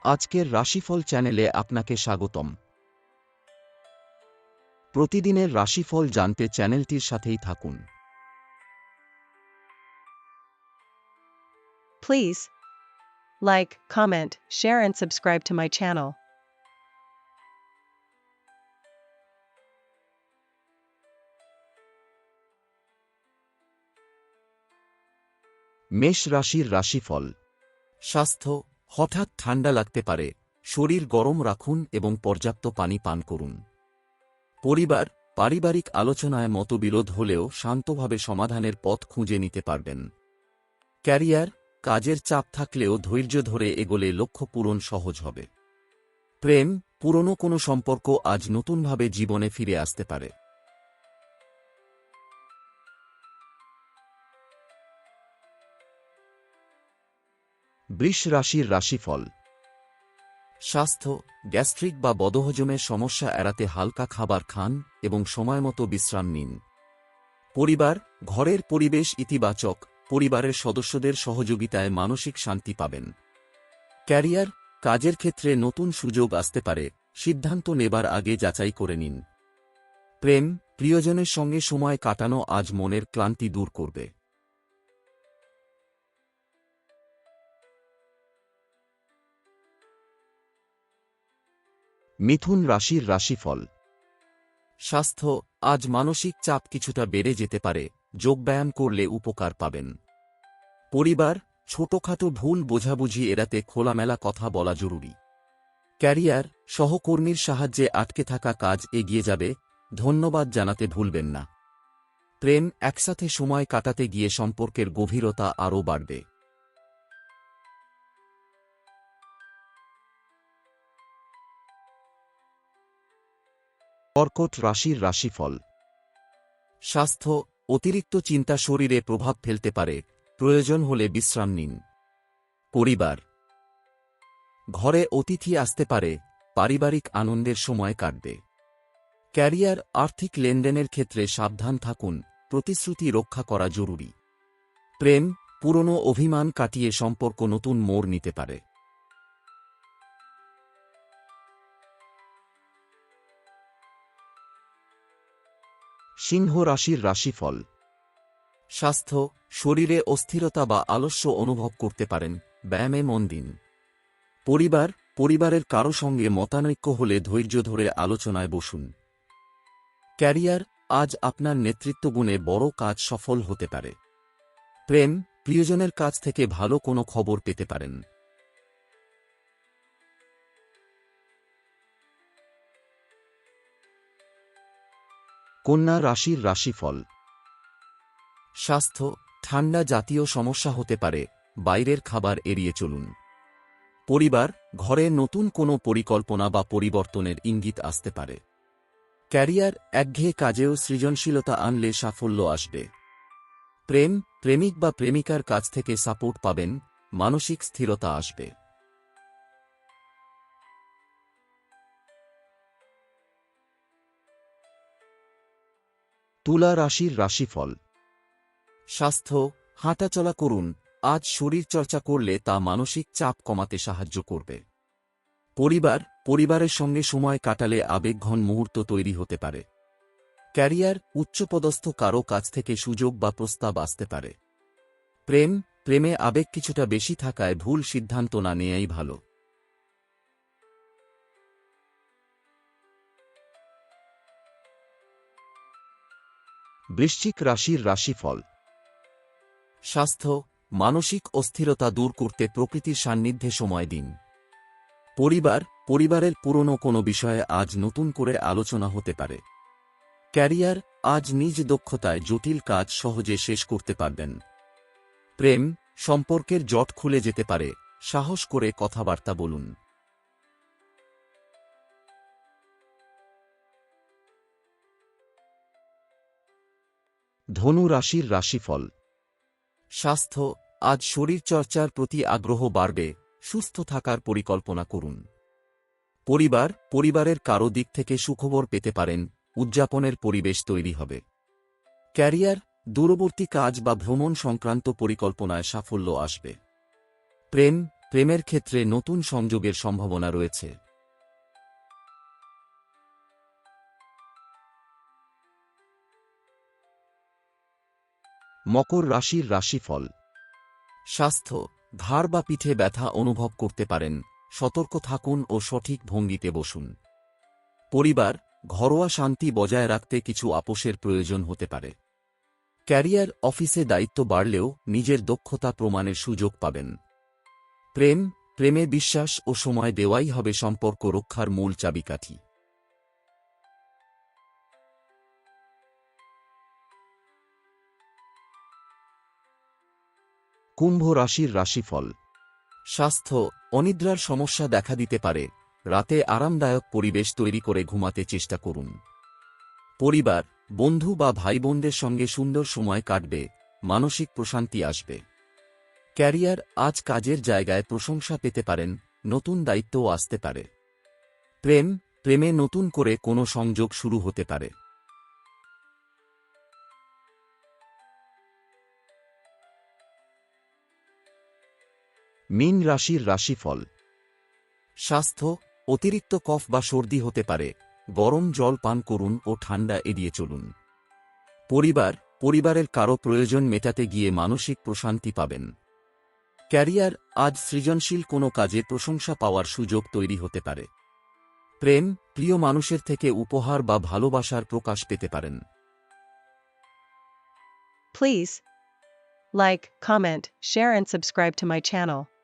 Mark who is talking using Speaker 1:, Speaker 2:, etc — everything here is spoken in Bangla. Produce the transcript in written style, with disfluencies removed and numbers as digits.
Speaker 1: আজকের রাশিফল চ্যানেলে আপনাকে স্বাগতম। প্রতিদিনের রাশিফল জানতে চ্যানেলটির সাথেই থাকুন।
Speaker 2: Please like, comment, share and subscribe to my channel.
Speaker 1: মেষ রাশির রাশিফল। স্বাস্থ্য, হঠাৎ ঠান্ডা লাগতে পারে, শরীর গরম রাখুন এবং পর্যাপ্ত পানি পান করুন। পরিবার, পারিবারিক আলোচনায় মতবিরোধ হলেও শান্তভাবে সমাধানের পথ খুঁজে নিতে পারবেন। ক্যারিয়ার, কাজের চাপ থাকলেও ধৈর্য ধরে এগোলে লক্ষ্য পূরণ সহজ হবে। প্রেম, পুরনো কোনো সম্পর্ক আজ নতুনভাবে জীবনে ফিরে আসতে পারে। বৃষ রাশির রাশিফল। স্বাস্থ্য, গ্যাস্ট্রিক বা বদহজমের সমস্যা এড়াতে হালকা খাবার খান এবং সময়মতো বিশ্রাম নিন। পরিবার, ঘরের পরিবেশ ইতিবাচক, পরিবারের সদস্যদের সহযোগিতায় মানসিক শান্তি পাবেন। ক্যারিয়ার, কাজের ক্ষেত্রে নতুন সুযোগ আসতে পারে, সিদ্ধান্ত নেবার আগে যাচাই করে নিন। প্রেম, প্রিয়জনের সঙ্গে সময় কাটানো আজ মনের ক্লান্তি দূর করবে। মিথুন রাশির রাশিফল। স্বাস্থ্য, আজ মানসিক চাপ কিছুটা বেড়ে যেতে পারে, যোগব্যায়াম করলে উপকার পাবেন। পরিবার, ছোটখাটো ভুল বোঝাবুঝি এড়াতে খোলামেলা কথা বলা জরুরি। ক্যারিয়ার, সহকর্মীর সাহায্যে আটকে থাকা কাজ এগিয়ে যাবে, ধন্যবাদ জানাতে ভুলবেন না। প্রেম, একসাথে সময় কাটাতে গিয়ে সম্পর্কের গভীরতা আরও বাড়বে। কর্কট রাশির রাশিফল। স্বাস্থ্য, অতিরিক্ত চিন্তা শরীরে প্রভাব ফেলতে পারে, প্রয়োজন হলে বিশ্রাম নিন। পরিবার, ঘরে অতিথি আসতে পারে, পারিবারিক আনন্দের সময় কাটবে। ক্যারিয়ার, আর্থিক লেনদেনের ক্ষেত্রে সাবধান থাকুন, প্রতিশ্রুতি রক্ষা করা জরুরি। প্রেম, পুরনো অভিমান কাটিয়ে সম্পর্ক নতুন মোড় নিতে পারে। সিংহ রাশির রাশিফল। স্বাস্থ্য, শরীরে অস্থিরতা বা আলস্য অনুভব করতে পারেন, ব্যায়ামে মন দিন। পরিবার, পরিবারের কারো সঙ্গে মতানৈক্য হলে ধৈর্য ধরে আলোচনায় বসুন। ক্যারিয়ার, আজ আপনার নেতৃত্বগুণে বড় কাজ সফল হতে পারে। প্রেম, প্রিয়জনের কাছ থেকে ভালো কোনো খবর পেতে পারেন। কন্যা রাশির রাশিফল। স্বাস্থ্য, ঠান্ডা জাতীয় সমস্যা হতে পারে, বাইরের খাবার এড়িয়ে চলুন। পরিবার, ঘরে নতুন কোনো পরিকল্পনা বা পরিবর্তনের ইঙ্গিত আসতে পারে। ক্যারিয়ার, একঘেয়ে কাজেও সৃজনশীলতা আনলে সাফল্য আসবে। প্রেম, প্রেমিক বা প্রেমিকার কাছ থেকে সাপোর্ট পাবেন, মানসিক স্থিরতা আসবে। তুলা রাশির রাশিফল। স্বাস্থ্য, হাঁটাচলা করুন, আজ শরীরচর্চা করলে তা মানসিক চাপ কমাতে সাহায্য করবে। পরিবার, পরিবারের সঙ্গে সময় কাটালে আবেগঘন মুহূর্ত তৈরি হতে পারে। ক্যারিয়ার, উচ্চপদস্থ কারো কাছ থেকে সুযোগ বা প্রস্তাব আসতে পারে। প্রেম, প্রেমে আবেগ কিছুটা বেশি থাকায় ভুল সিদ্ধান্ত না নেয়াই ভালো। বৃশ্চিক রাশির রাশিফল। স্বাস্থ্য, মানসিক অস্থিরতা দূর করতে প্রকৃতির সান্নিধ্যে সময় দিন। পরিবার, পরিবারের পুরনো কোনো বিষয়ে আজ নতুন করে আলোচনা হতে পারে। ক্যারিয়ার, আজ নিজ দক্ষতায় জটিল কাজ সহজে শেষ করতে পারবেন। প্রেম, সম্পর্কের জট খুলে যেতে পারে, সাহস করে কথাবার্তা বলুন। ধনু রাশির রাশিফল। স্বাস্থ্য, আজ শরীরচর্চার প্রতি আগ্রহ বাড়বে, সুস্থ থাকার পরিকল্পনা করুন। পরিবার, পরিবারের কারো দিক থেকে সুখবর পেতে পারেন, উদযাপনের পরিবেশ তৈরি হবে। ক্যারিয়ার, দূরবর্তী কাজ বা ভ্রমণ সংক্রান্ত পরিকল্পনায় সাফল্য আসবে। প্রেম, প্রেমের ক্ষেত্রে নতুন সংযোগের সম্ভাবনা রয়েছে। মকর রাশির রাশিফল। স্বাস্থ্য, ঘাড় বা পিঠে ব্যথা অনুভব করতে পারেন, সতর্ক থাকুন ও সঠিক ভঙ্গিতে বসুন। পরিবার, ঘরোয়া শান্তি বজায় রাখতে কিছু আপোষের প্রয়োজন হতে পারে। ক্যারিয়ার, অফিসে দায়িত্ব বাড়লেও নিজের দক্ষতা প্রমাণের সুযোগ পাবেন। প্রেমে বিশ্বাস ও সময় দেওয়াই হবে সম্পর্ক রক্ষার মূল চাবিকাঠি। কুম্ভ রাশির রাশিফল। স্বাস্থ্য, অনিদ্রার সমস্যা দেখা দিতে পারে, রাতে আরামদায়ক পরিবেশ তৈরি করে ঘুমাতে চেষ্টা করুন। পরিবার, বন্ধু বা ভাইবোনদের সঙ্গে সুন্দর সময় কাটবে, মানসিক প্রশান্তি আসবে। ক্যারিয়ার, আজ কাজের জায়গায় প্রশংসা পেতে পারেন, নতুন দায়িত্বও আসতে পারে। প্রেমে নতুন করে কোনো সংযোগ শুরু হতে পারে। মীন রাশির রাশিফল। স্বাস্থ্য, অতিরিক্ত কফ বা সর্দি হতে পারে, গরম জল পান করুন ও ঠান্ডা এড়িয়ে চলুন। পরিবারের কারো প্রয়োজন মেটাতে গিয়ে মানসিক প্রশান্তি পাবেন। ক্যারিয়ার, আজ সৃজনশীল কোনো কাজে প্রশংসা পাওয়ার সুযোগ তৈরি হতে পারে। প্রিয় মানুষের থেকে উপহার বা ভালোবাসার প্রকাশ পেতে পারেন।
Speaker 2: Please like, comment, share and subscribe to my channel.